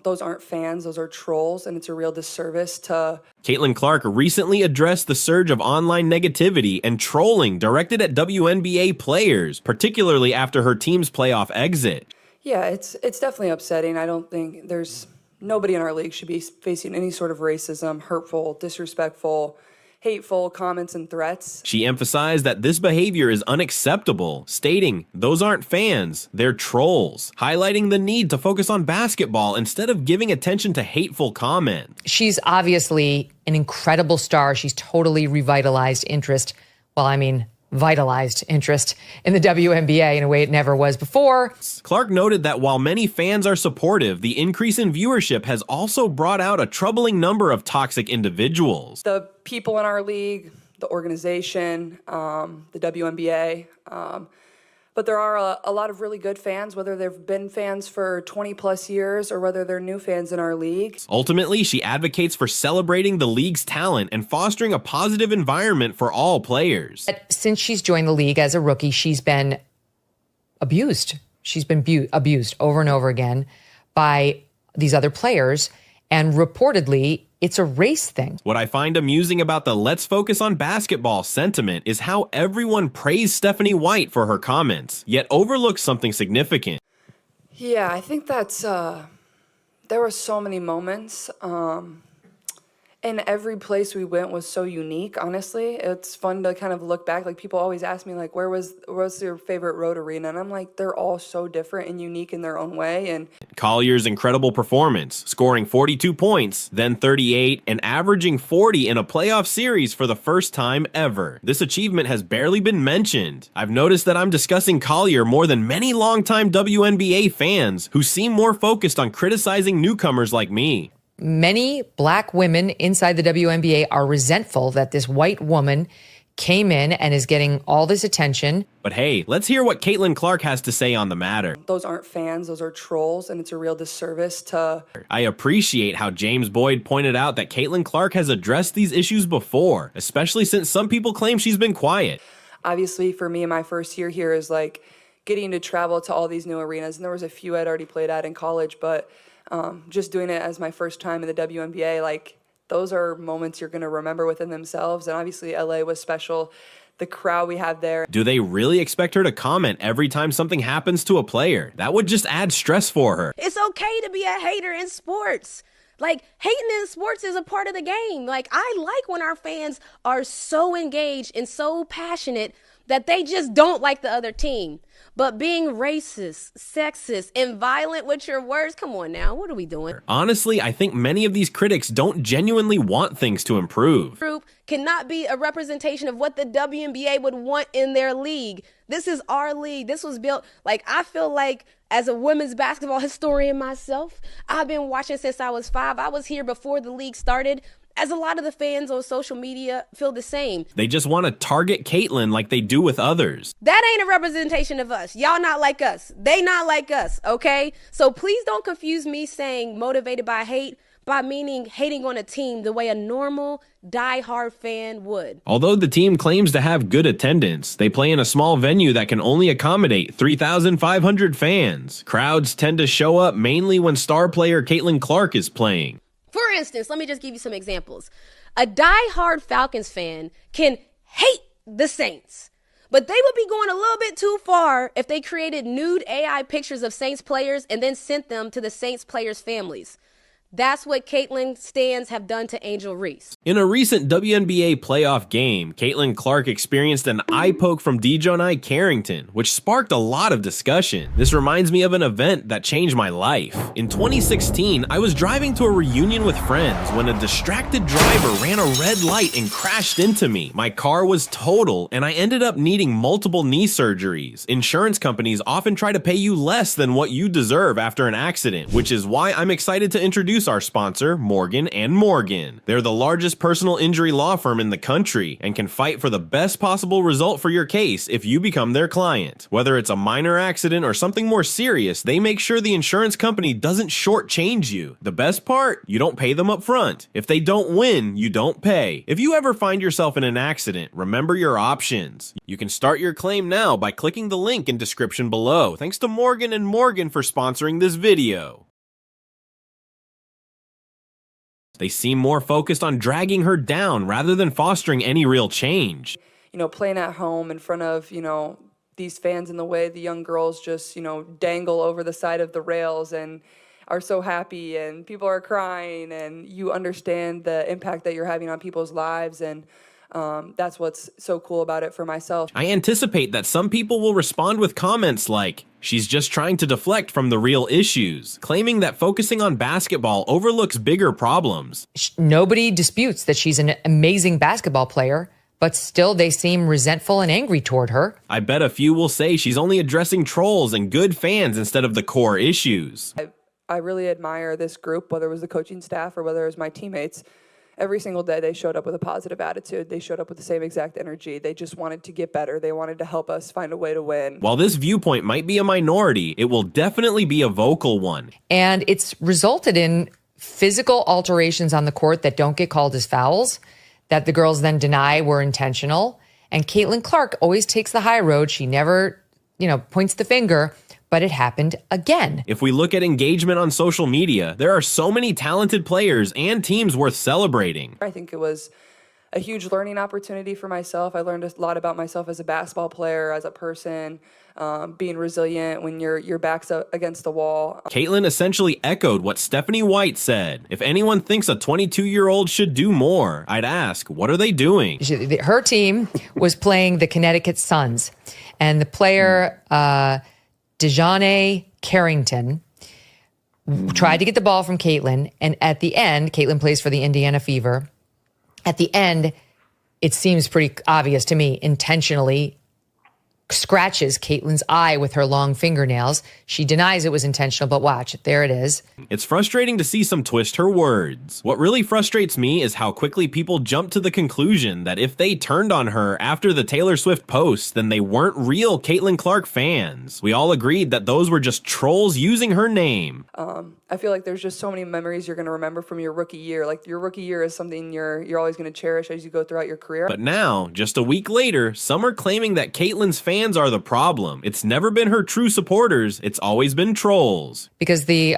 Those aren't fans, those are trolls, and it's a real disservice to... Caitlin Clark recently addressed the surge of online negativity and trolling directed at WNBA players, particularly after her team's playoff exit. Yeah, it's definitely upsetting. I don't think nobody in our league should be facing any sort of racism, hurtful, disrespectful, hateful comments and threats. She emphasized that this behavior is unacceptable, stating, "Those aren't fans, they're trolls," highlighting the need to focus on basketball instead of giving attention to hateful comments. She's obviously an incredible star. She's totally revitalized interest. Well, I mean, vitalized interest in the WNBA in a way it never was before. Clark noted that while many fans are supportive, the increase in viewership has also brought out a troubling number of toxic individuals. The people in our league, the organization, the WNBA, but there are a lot of really good fans, whether they've been fans for 20 plus years or whether they're new fans in our league. Ultimately, she advocates for celebrating the league's talent and fostering a positive environment for all players. Since she's joined the league as a rookie, she's been abused. She's been abused over and over again by these other players, and reportedly, it's a race thing. What I find amusing about the "let's focus on basketball" sentiment is how everyone praised Stephanie White for her comments, yet overlooks something significant. Yeah, I think that's, there were so many moments, and every place we went was so unique, honestly. It's fun to kind of look back. Like, people always ask me, like, what's your favorite road arena? And I'm like, they're all so different and unique in their own way. And Collier's incredible performance, scoring 42 points, then 38, and averaging 40 in a playoff series for the first time ever. This achievement has barely been mentioned. I've noticed that I'm discussing Collier more than many longtime WNBA fans who seem more focused on criticizing newcomers like me. Many black women inside the WNBA are resentful that this white woman came in and is getting all this attention. But hey, let's hear what Caitlin Clark has to say on the matter. Those aren't fans, those are trolls, and it's a real disservice to... I appreciate how James Boyd pointed out that Caitlin Clark has addressed these issues before, especially since some people claim she's been quiet. Obviously, for me, my first year here is like getting to travel to all these new arenas, and there was a few I'd already played at in college, but just doing it as my first time in the WNBA, like, those are moments you're going to remember within themselves. And obviously LA was special. The crowd we have there. Do they really expect her to comment every time something happens to a player? That would just add stress for her. It's okay to be a hater in sports. Like, hating in sports is a part of the game. Like, I like when our fans are so engaged and so passionate that they just don't like the other team. But being racist, sexist, and violent with your words, come on now, what are we doing? Honestly, I think many of these critics don't genuinely want things to improve. Group cannot be a representation of what the WNBA would want in their league. This is our league. This was built, like, I feel like as a women's basketball historian myself, I've been watching since I was 5. I was here before the league started. As a lot of the fans on social media feel the same. They just want to target Caitlin like they do with others. That ain't a representation of us. Y'all not like us. They not like us, okay? So please don't confuse me saying motivated by hate by meaning hating on a team the way a normal, die-hard fan would. Although the team claims to have good attendance, they play in a small venue that can only accommodate 3,500 fans. Crowds tend to show up mainly when star player Caitlin Clark is playing. For instance, let me just give you some examples. A die-hard Falcons fan can hate the Saints, but they would be going a little bit too far if they created nude AI pictures of Saints players and then sent them to the Saints players' families. That's what Caitlin stans have done to Angel Reese. In a recent WNBA playoff game, Caitlin Clark experienced an eye poke from Dejonai Carrington, which sparked a lot of discussion. This reminds me of an event that changed my life. In 2016, I was driving to a reunion with friends when a distracted driver ran a red light and crashed into me. My car was total, and I ended up needing multiple knee surgeries. Insurance companies often try to pay you less than what you deserve after an accident, which is why I'm excited to introduce our sponsor, Morgan & Morgan. They're the largest personal injury law firm in the country and can fight for the best possible result for your case if you become their client. Whether it's a minor accident or something more serious, they make sure the insurance company doesn't shortchange you. The best part? You don't pay them up front. If they don't win, you don't pay. If you ever find yourself in an accident, remember your options. You can start your claim now by clicking the link in description below. Thanks to Morgan & Morgan for sponsoring this video. They seem more focused on dragging her down rather than fostering any real change. Playing at home in front of, these fans in the way, the young girls just, dangle over the side of the rails and are so happy, and people are crying, and you understand the impact that you're having on people's lives, and that's what's so cool about it for myself. I anticipate that some people will respond with comments like, "She's just trying to deflect from the real issues," claiming that focusing on basketball overlooks bigger problems. Nobody disputes that she's an amazing basketball player, but still they seem resentful and angry toward her. I bet a few will say she's only addressing trolls and good fans instead of the core issues. I really admire this group, whether it was the coaching staff or whether it was my teammates. Every single day they showed up with a positive attitude. They showed up with the same exact energy. They just wanted to get better. They wanted to help us find a way to win. While this viewpoint might be a minority, it will definitely be a vocal one. And it's resulted in physical alterations on the court that don't get called as fouls, that the girls then deny were intentional. And Caitlin Clark always takes the high road. She never, points the finger. But it happened again. If we look at engagement on social media, there are so many talented players and teams worth celebrating. I think it was a huge learning opportunity for myself. I learned a lot about myself as a basketball player, as a person, being resilient when your back's up against the wall. Caitlin essentially echoed what Stephanie White said. If anyone thinks a 22-year-old should do more, I'd ask, what are they doing? Her team was playing the Connecticut Suns, and the player, DeJounte Carrington, tried to get the ball from Caitlin, and at the end, Caitlin plays for the Indiana Fever. At the end, it seems pretty obvious to me, intentionally scratches Caitlin's eye with her long fingernails. She denies it was intentional, but watch, there it is. It's frustrating to see some twist her words. What really frustrates me is how quickly people jump to the conclusion that if they turned on her after the Taylor Swift post, then they weren't real Caitlin Clark fans. We all agreed that those were just trolls using her name. I feel like there's just so many memories you're going to remember from your rookie year. Like, your rookie year is something you're always going to cherish as you go throughout your career. But now, just a week later, some are claiming that Caitlin's fans are the problem. It's never been her true supporters. It's always been trolls. Because the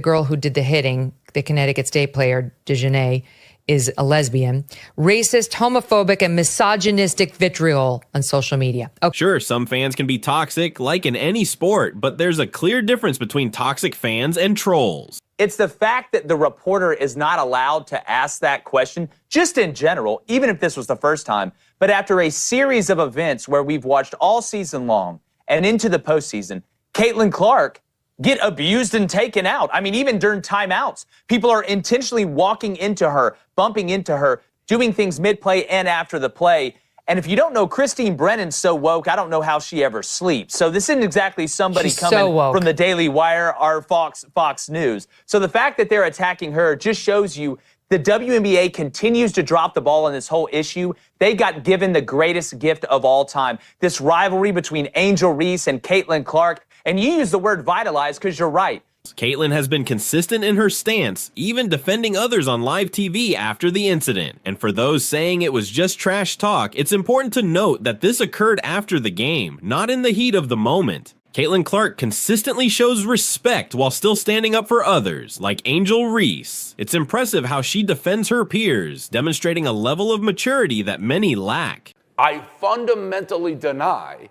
girl who did the hitting, the Connecticut State player, DeJounte, is a lesbian, racist, homophobic, and misogynistic vitriol on social media. Okay. Sure, some fans can be toxic, like in any sport, but there's a clear difference between toxic fans and trolls. It's the fact that the reporter is not allowed to ask that question, just in general, even if this was the first time, but after a series of events where we've watched all season long and into the postseason, Caitlin Clark get abused and taken out. I mean, even during timeouts, people are intentionally walking into her, bumping into her, doing things mid-play and after the play. And if you don't know, Christine Brennan's so woke, I don't know how she ever sleeps. So this isn't exactly somebody She's coming so woke from the Daily Wire or Fox News. So the fact that they're attacking her just shows you the WNBA continues to drop the ball on this whole issue. They got given the greatest gift of all time, this rivalry between Angel Reese and Caitlin Clark. And you use the word vitalize because you're right. Caitlin has been consistent in her stance, even defending others on live TV after the incident. And for those saying it was just trash talk, it's important to note that this occurred after the game, not in the heat of the moment. Caitlin Clark consistently shows respect while still standing up for others, like Angel Reese. It's impressive how she defends her peers, demonstrating a level of maturity that many lack. I fundamentally deny,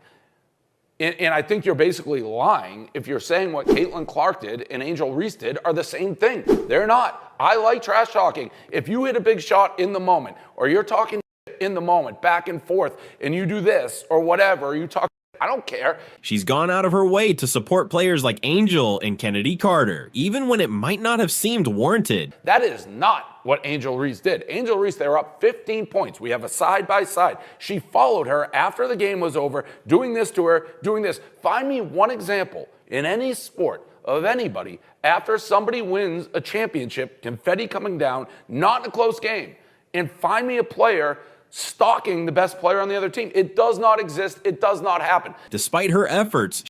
and I think you're basically lying if you're saying what Caitlin Clark did and Angel Reese did are the same thing. They're not. I like trash talking. If you hit a big shot in the moment, or you're talking in the moment, back and forth, and you do this or whatever, you talk, I don't care. She's gone out of her way to support players like Angel and Kennedy Carter, even when it might not have seemed warranted. That is not what Angel Reese did. Angel Reese, they were up 15 points. We have a side-by-side. She followed her after the game was over, doing this to her, doing this. Find me one example in any sport of anybody after somebody wins a championship, confetti coming down, not in a close game, and find me a player stalking the best player on the other team. It does not exist. It does not happen. Despite her efforts,